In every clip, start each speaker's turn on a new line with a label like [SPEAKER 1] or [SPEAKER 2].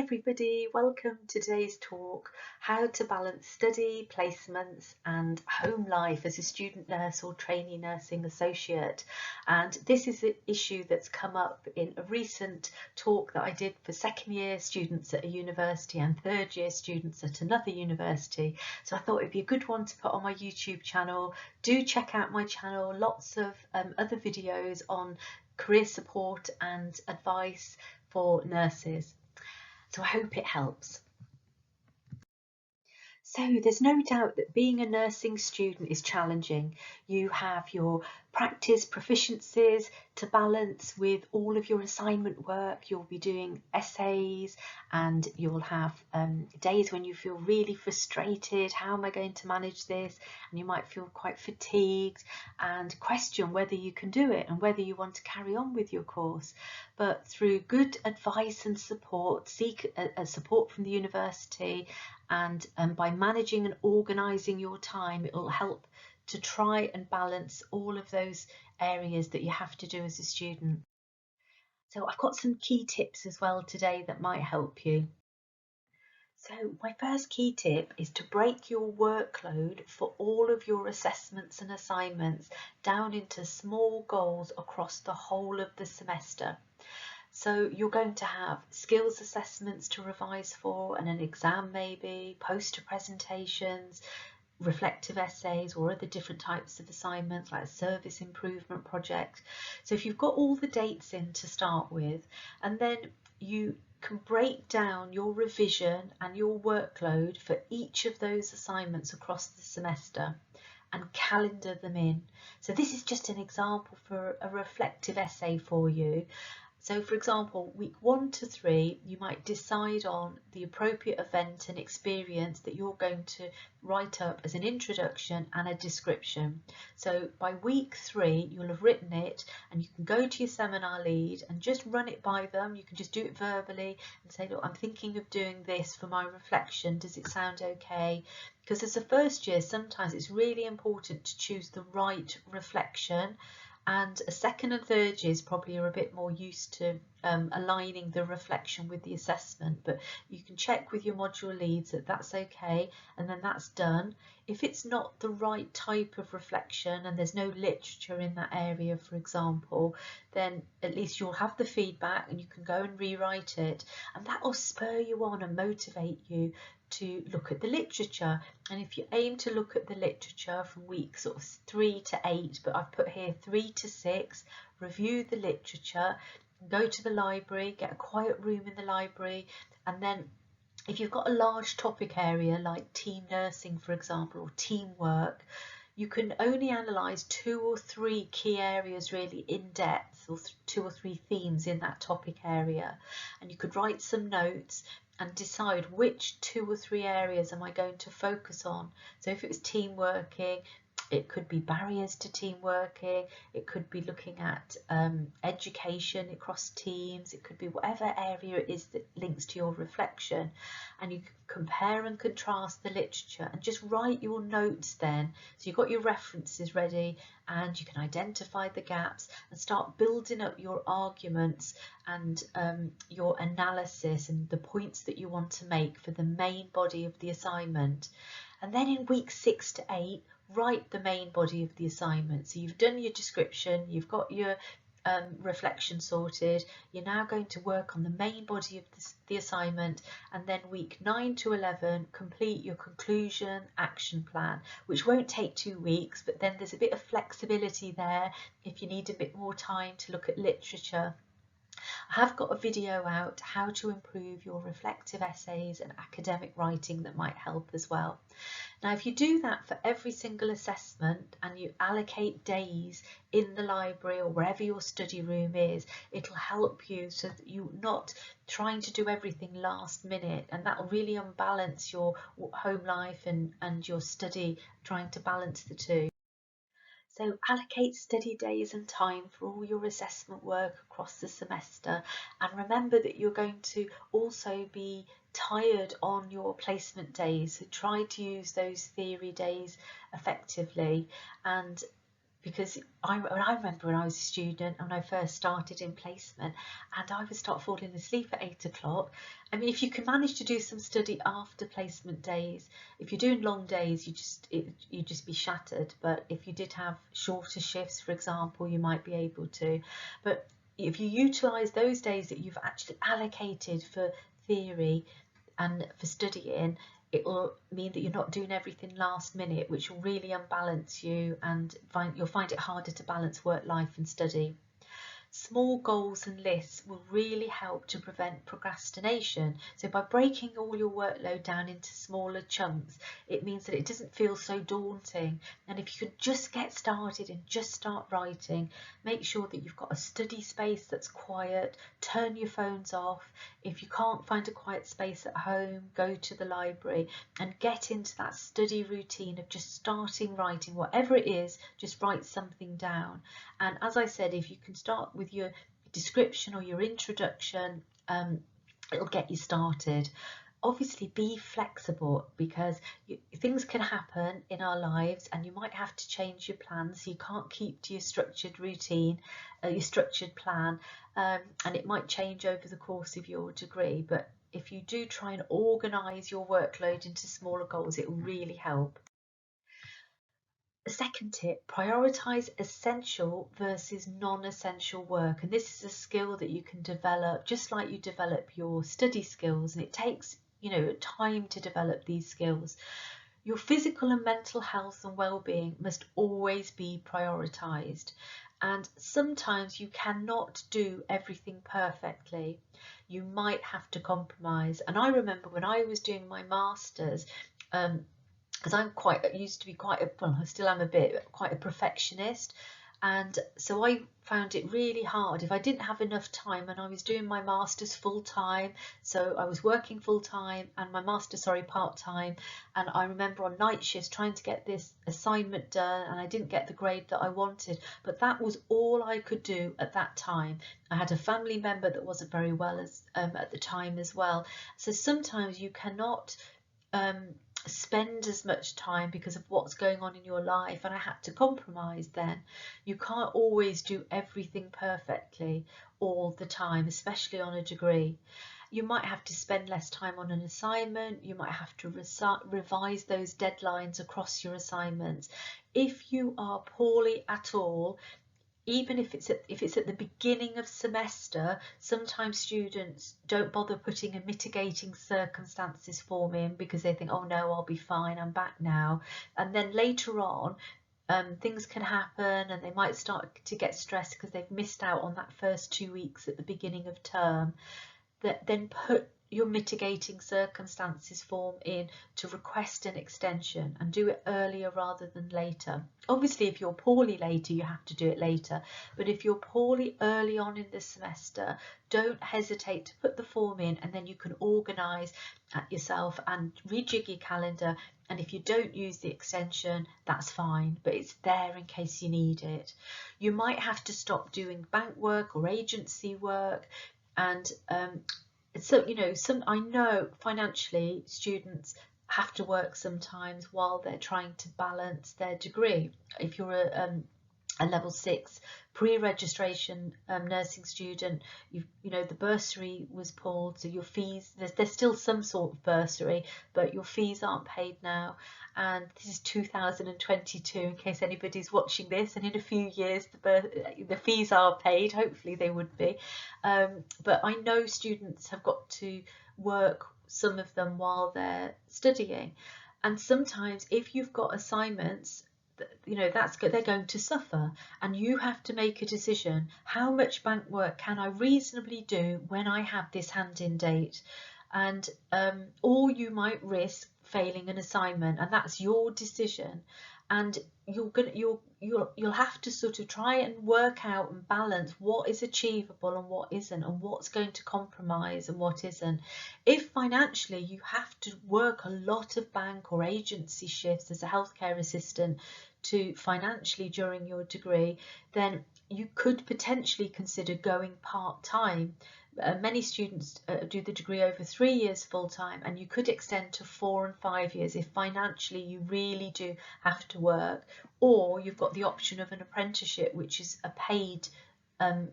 [SPEAKER 1] everybody, welcome to today's talk, how to balance study, placements and home life as a student nurse or trainee nursing associate. And this is an issue that's come up in a recent talk that I did for second year students at a university and third year students at another university. So I thought it'd be a good one to put on my YouTube channel. Do check out my channel, lots of other videos on career support and advice for nurses. So I hope it helps. So there's no doubt that being a nursing student is challenging. You have your practice proficiencies to balance with all of your assignment work. You'll be doing essays and you'll have days when you feel really frustrated. How am I going to manage this? And you might feel quite fatigued and question whether you can do it and whether you want to carry on with your course. But through good advice and support, seek support from the university, and by managing and organising your time, it will help to try and balance all of those areas that you have to do as a student. So I've got some key tips as well today that might help you. So my first key tip is to break your workload for all of your assessments and assignments down into small goals across the whole of the semester. So you're going to have skills assessments to revise for and an exam maybe, poster presentations, reflective essays or other different types of assignments like a service improvement project. So if you've got all the dates in to start with, and then you can break down your revision and your workload for each of those assignments across the semester and calendar them in. So this is just an example for a reflective essay for you. So for example, week 1 to 3, you might decide on the appropriate event and experience that you're going to write up as an introduction and a description. So by week 3, you'll have written it and you can go to your seminar lead and just run it by them. You can just do it verbally and say, look, I'm thinking of doing this for my reflection. Does it sound okay? Because as a first year, sometimes it's really important to choose the right reflection. And a second and third years probably are a bit more used to aligning the reflection with the assessment, but you can check with your module leads that that's okay, and then that's done. If it's not the right type of reflection and there's no literature in that area, for example, then at least you'll have the feedback and you can go and rewrite it, and that will spur you on and motivate you to look at the literature. And if you aim to look at the literature from week sort of 3 to 8, but I've put here 3 to 6, review the literature, go to the library, get a quiet room in the library, and then if you've got a large topic area like team nursing, for example, or teamwork, you can only analyse 2 or 3 key areas really in depth, or 2 or 3 themes in that topic area, and you could write some notes and decide which 2 or 3 areas am I going to focus on. So if it was team working, it could be barriers to team working, it could be looking at education across teams, it could be whatever area it is that links to your reflection, and you can compare and contrast the literature and just write your notes then. So you've got your references ready and you can identify the gaps and start building up your arguments and your analysis and the points that you want to make for the main body of the assignment. And then in week 6 to 8, write the main body of the assignment. So you've done your description, you've got your reflection sorted, you're now going to work on the main body of the assignment, and then week 9 to 11 complete your conclusion action plan, which won't take 2 weeks, but then there's a bit of flexibility there if you need a bit more time to look at literature. I have got a video out how to improve your reflective essays and academic writing that might help as well. Now, if you do that for every single assessment and you allocate days in the library or wherever your study room is, it'll help you so that you're not trying to do everything last minute, and that will really unbalance your home life and your study, trying to balance the two. So allocate study days and time for all your assessment work across the semester, and remember that you're going to also be tired on your placement days, so try to use those theory days effectively, and because I remember when I was a student and when I first started in placement, and I would start falling asleep at 8 o'clock. I mean, if you can manage to do some study after placement days, if you're doing long days, you just be shattered. But if you did have shorter shifts, for example, you might be able to. But if you utilise those days that you've actually allocated for theory and for studying, it will mean that you're not doing everything last minute, which will really unbalance you, and you'll find it harder to balance work life and study. Small goals and lists will really help to prevent procrastination. So by breaking all your workload down into smaller chunks, it means that it doesn't feel so daunting. And if you could just get started and just start writing, make sure that you've got a study space that's quiet, turn your phones off. If you can't find a quiet space at home, go to the library and get into that study routine of just starting writing, whatever it is, just write something down. And as I said, if you can start with your description or your introduction, it'll get you started. Obviously, be flexible, because things can happen in our lives and you might have to change your plans. So you can't keep to your structured routine, your structured plan, and it might change over the course of your degree. But if you do try and organise your workload into smaller goals, it will really help. The second tip, prioritise essential versus non-essential work. And this is a skill that you can develop just like you develop your study skills, and it takes, time to develop these skills. Your physical and mental health and well-being must always be prioritised. And sometimes you cannot do everything perfectly. You might have to compromise. And I remember when I was doing my master's, because I used to be I still am a bit, quite a perfectionist. And so I found it really hard if I didn't have enough time, and I was doing my master's full time. So I was working full time and my master's, part time. And I remember on night shifts trying to get this assignment done, and I didn't get the grade that I wanted. But that was all I could do at that time. I had a family member that wasn't very well at the time as well. So sometimes you cannot spend as much time because of what's going on in your life, and I had to compromise then. You can't always do everything perfectly all the time, especially on a degree. You might have to spend less time on an assignment. You might have to revise those deadlines across your assignments. If you are poorly at all, even if it's at the beginning of semester, sometimes students don't bother putting a mitigating circumstances form in because they think, oh no, I'll be fine, I'm back now. And then later on, things can happen and they might start to get stressed because they've missed out on that first 2 weeks at the beginning of term. Then put your mitigating circumstances form in to request an extension, and do it earlier rather than later. Obviously, if you're poorly later, you have to do it later. But if you're poorly early on in the semester, don't hesitate to put the form in, and then you can organise yourself and rejig your calendar. And if you don't use the extension, that's fine, but it's there in case you need it. You might have to stop doing bank work or agency work. And so, I know financially students have to work sometimes while they're trying to balance their degree. If you're a level 6 pre-registration nursing student, the bursary was pulled, so your fees, there's still some sort of bursary, but your fees aren't paid now. And this is 2022, in case anybody's watching this, and in a few years the fees are paid, hopefully they would be. But I know students have got to work, some of them, while they're studying. And sometimes if you've got assignments, they're going to suffer, and you have to make a decision. How much bank work can I reasonably do when I have this hand-in date? And or you might risk failing an assignment, and that's your decision. And you'll have to sort of try and work out and balance what is achievable and what isn't, and what's going to compromise and what isn't. If financially you have to work a lot of bank or agency shifts as a healthcare assistant to financially during your degree, then you could potentially consider going part-time. Many students do the degree over 3 years full time, and you could extend to 4 and 5 years if financially you really do have to work, or you've got the option of an apprenticeship, which is a paid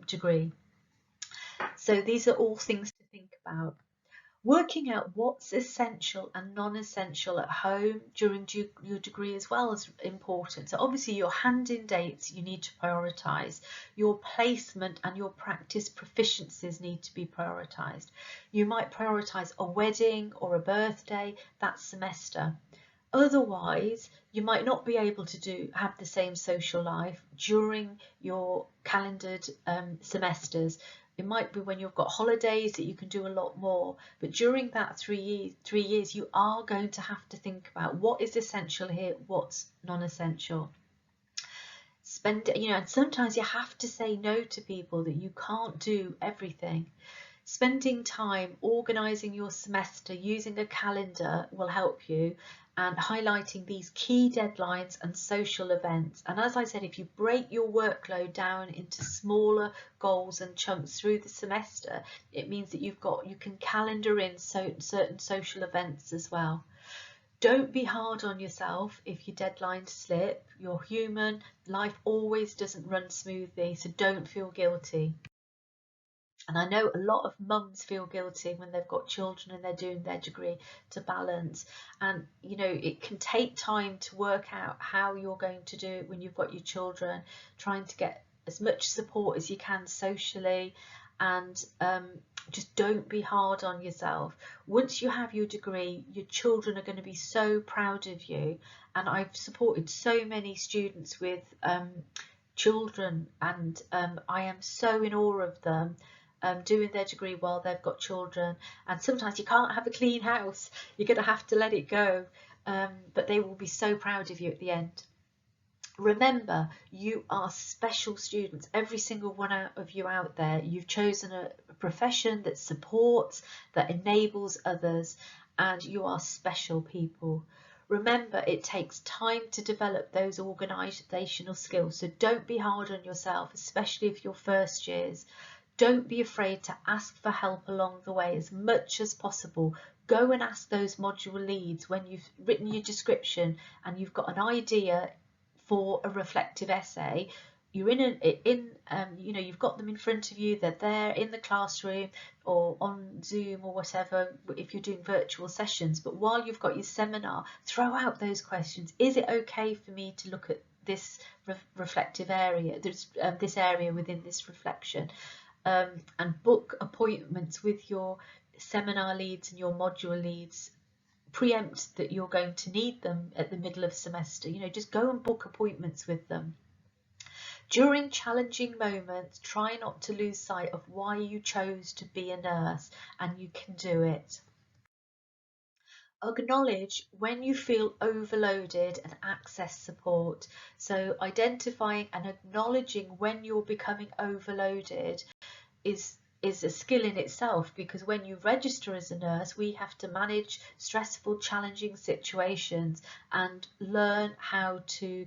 [SPEAKER 1] degree. So these are all things to think about. Working out what's essential and non-essential at home during your degree as well is important. So obviously your hand-in dates you need to prioritise. Your placement and your practice proficiencies need to be prioritised. You might prioritise a wedding or a birthday that semester. Otherwise, you might not be able to have the same social life during your calendared semesters. It might be when you've got holidays that you can do a lot more, but during that 3 years, you are going to have to think about what is essential here, what's non-essential. And sometimes you have to say no to people, that you can't do everything. Spending time organising your semester using a calendar will help you, and highlighting these key deadlines and social events. And as I said, if you break your workload down into smaller goals and chunks through the semester, it means that you can calendar in certain social events as well. Don't be hard on yourself if your deadlines slip. You're human. Life always doesn't run smoothly, so don't feel guilty. And I know a lot of mums feel guilty when they've got children and they're doing their degree to balance. And, it can take time to work out how you're going to do it when you've got your children, trying to get as much support as you can socially, and just don't be hard on yourself. Once you have your degree, your children are going to be so proud of you. And I've supported so many students with children, and I am so in awe of them. Doing their degree while they've got children, and sometimes you can't have a clean house, you're going to have to let it go, but they will be so proud of you at the end. Remember, you are special students, every single one of you out there. You've chosen a profession that supports, that enables others, and you are special people. Remember, it takes time to develop those organisational skills, so don't be hard on yourself, especially if you're first years. Don't be afraid to ask for help along the way as much as possible. Go and ask those module leads when you've written your description and you've got an idea for a reflective essay. You're you've got them in front of you, they're there in the classroom or on Zoom or whatever if you're doing virtual sessions. But while you've got your seminar, throw out those questions. Is it okay for me to look at this reflective area, this area within this reflection? And book appointments with your seminar leads and your module leads. Preempt that you're going to need them at the middle of semester. Just go and book appointments with them. During challenging moments, try not to lose sight of why you chose to be a nurse, and you can do it. Acknowledge when you feel overloaded and access support. So identifying and acknowledging when you're becoming overloaded is a skill in itself, because when you register as a nurse, we have to manage stressful, challenging situations and learn how to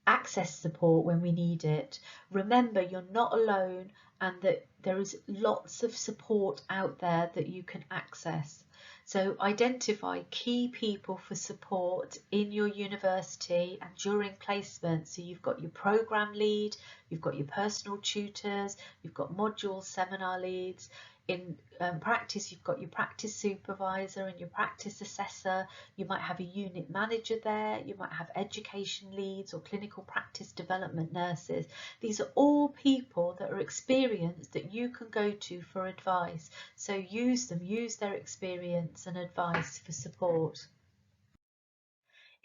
[SPEAKER 1] access support when we need it. Remember, you're not alone, and that there is lots of support out there that you can access. So identify key people for support in your university and during placement. So you've got your program lead, you've got your personal tutors, you've got module seminar leads. In practice, you've got your practice supervisor and your practice assessor. You might have a unit manager there. You might have education leads or clinical practice development nurses. These are all people that are experienced that you can go to for advice. So use them, use their experience and advice for support.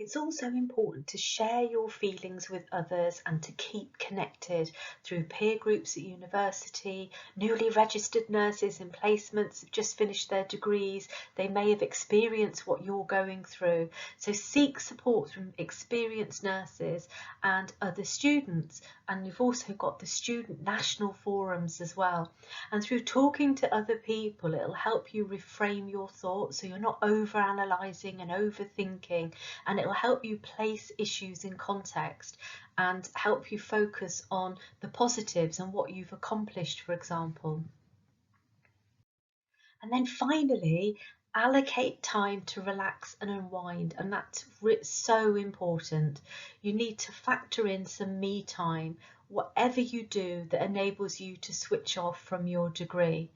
[SPEAKER 1] It's also important to share your feelings with others and to keep connected through peer groups at university. Newly registered nurses in placements have just finished their degrees. They may have experienced what you're going through. So seek support from experienced nurses and other students. And you've also got the student national forums as well. And through talking to other people, it'll help you reframe your thoughts so you're not over-analysing and overthinking, and it'll it'll help you place issues in context and help you focus on the positives and what you've accomplished, for example. And then finally, allocate time to relax and unwind, and that's so important. You need to factor in some me time, whatever you do that enables you to switch off from your degree.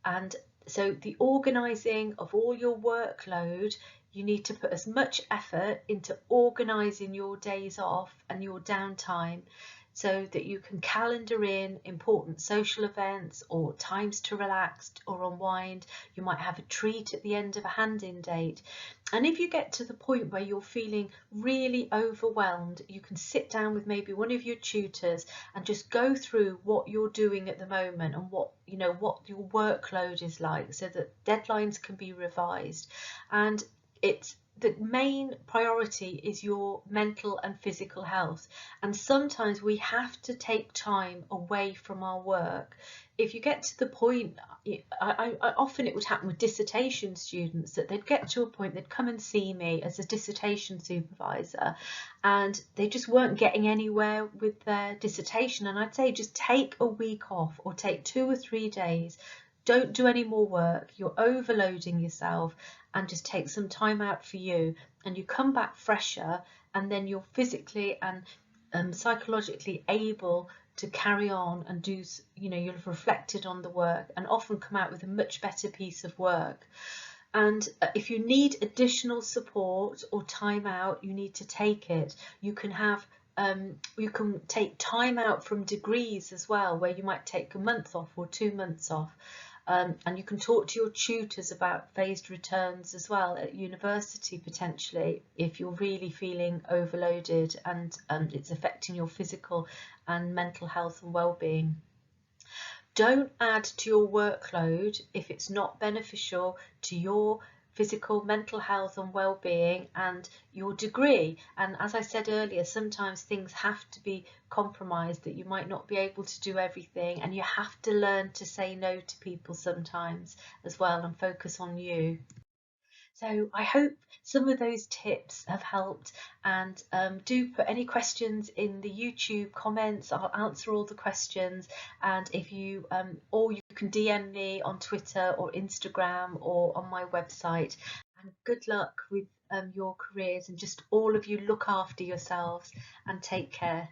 [SPEAKER 1] And so the organising of all your workload, you need to put as much effort into organising your days off and your downtime so that you can calendar in important social events or times to relax or unwind. You might have a treat at the end of a hand-in date. And if you get to the point where you're feeling really overwhelmed, you can sit down with maybe one of your tutors and just go through what you're doing at the moment and what your workload is like, so that deadlines can be revised. And it's the main priority is your mental and physical health, and sometimes we have to take time away from our work. If you get to the point, I often it would happen with dissertation students, that they'd get to a point they'd come and see me as a dissertation supervisor and they just weren't getting anywhere with their dissertation, and I'd say just take a week off or take 2 or 3 days. Don't do any more work, you're overloading yourself, and just take some time out for you, and you come back fresher, and then you're physically and psychologically able to carry on and do, you'll have reflected on the work and often come out with a much better piece of work. And if you need additional support or time out, you need to take it. You can have you can take time out from degrees as well, where you might take a month off or 2 months off. And you can talk to your tutors about phased returns as well at university, potentially, if you're really feeling overloaded and it's affecting your physical and mental health and well-being. Don't add to your workload if it's not beneficial to your physical, mental health and well-being and your degree. And as I said earlier, sometimes things have to be compromised, that you might not be able to do everything, and you have to learn to say no to people sometimes as well and focus on you. So I hope some of those tips have helped, and do put any questions in the YouTube comments. I'll answer all the questions, and if you or you can DM me on Twitter or Instagram or on my website. And good luck with your careers, and just all of you look after yourselves and take care.